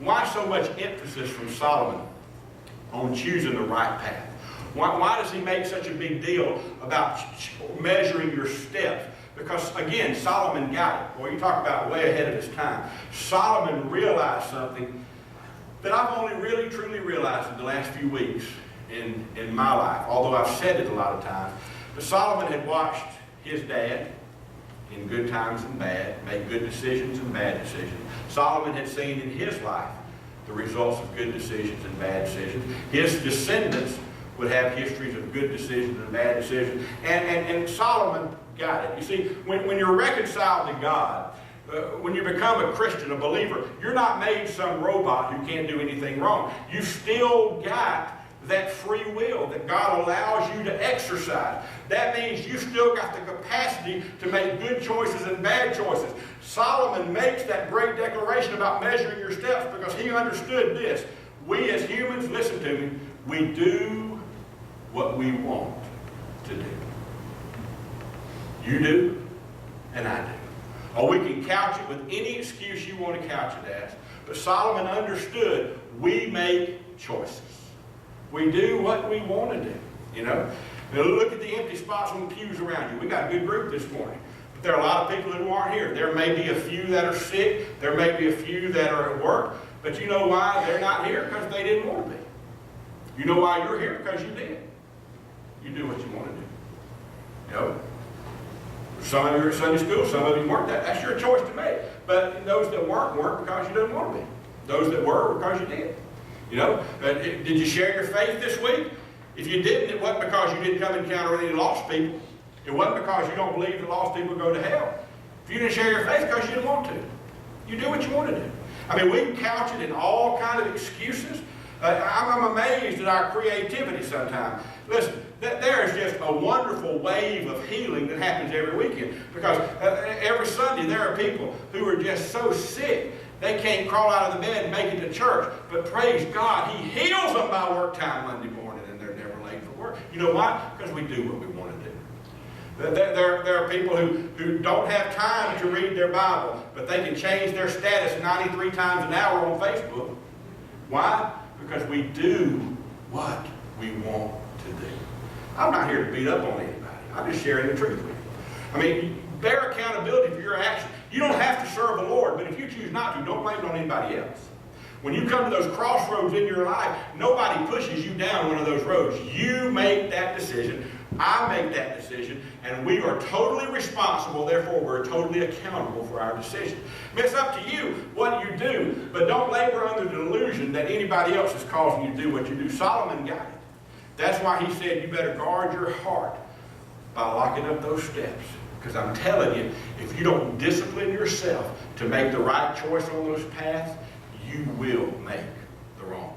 Why so much emphasis from Solomon on choosing the right path? Why does he make such a big deal about measuring your steps? Because, again, Solomon got it. Boy, you talk about way ahead of his time. Solomon realized something that I've only really, truly realized in the last few weeks in my life, although I've said it a lot of times. But Solomon had watched his dad, in good times and bad, make good decisions and bad decisions. Solomon had seen in his life the results of good decisions and bad decisions. His descendants would have histories of good decisions and bad decisions. And Solomon got it. You see, when you're reconciled to God, when you become a Christian, a believer, you're not made some robot who can't do anything wrong. You still got that free will that God allows you to exercise. That means you still got the capacity to make good choices and bad choices. Solomon makes that great declaration about measuring your steps because he understood this. We as humans, listen to me, we do what we want to do. You do, and I do. Or we can couch it with any excuse you want to couch it as. But Solomon understood we make choices. We do what we want to do, you know. Now look at the empty spots on the pews around you. We got a good group this morning. But there are a lot of people who aren't here. There may be a few that are sick. There may be a few that are at work. But you know why they're not here? Because they didn't want to be. You know why you're here? Because you did. You do what you want to do. You know. Some of you are at Sunday school, some of you weren't. That's your choice to make. But those that weren't because you didn't want to be. Those that were because you did. You know, did you share your faith this week? If you didn't, it wasn't because you didn't come encounter any lost people. It wasn't because you don't believe that lost people go to hell. If you didn't share your faith, because you didn't want to. You do what you want to do. I mean, we can couch it in all kinds of excuses. I'm amazed at our creativity sometimes. Listen, there is just a wonderful wave of healing that happens every weekend. Because every Sunday there are people who are just so sick they can't crawl out of the bed and make it to church. But praise God, He heals them by work time Monday morning and they're never late for work. You know why? Because we do what we want to do. There are people who don't have time to read their Bible, but they can change their status 93 times an hour on Facebook. Why? Because we do what we want to do. I'm not here to beat up on anybody. I'm just sharing the truth with you. I mean, bear accountability for your actions. You don't have to serve the Lord, but if you choose not to, don't blame it on anybody else. When you come to those crossroads in your life, nobody pushes you down one of those roads. You make that decision. I make that decision, and we are totally responsible. Therefore, we're totally accountable for our decisions. I mean, it's up to you what you do, but don't labor under the delusion that anybody else is causing you to do what you do. Solomon got it. That's why he said you better guard your heart by locking up those steps. Because I'm telling you, if you don't discipline yourself to make the right choice on those paths, you will make the wrong.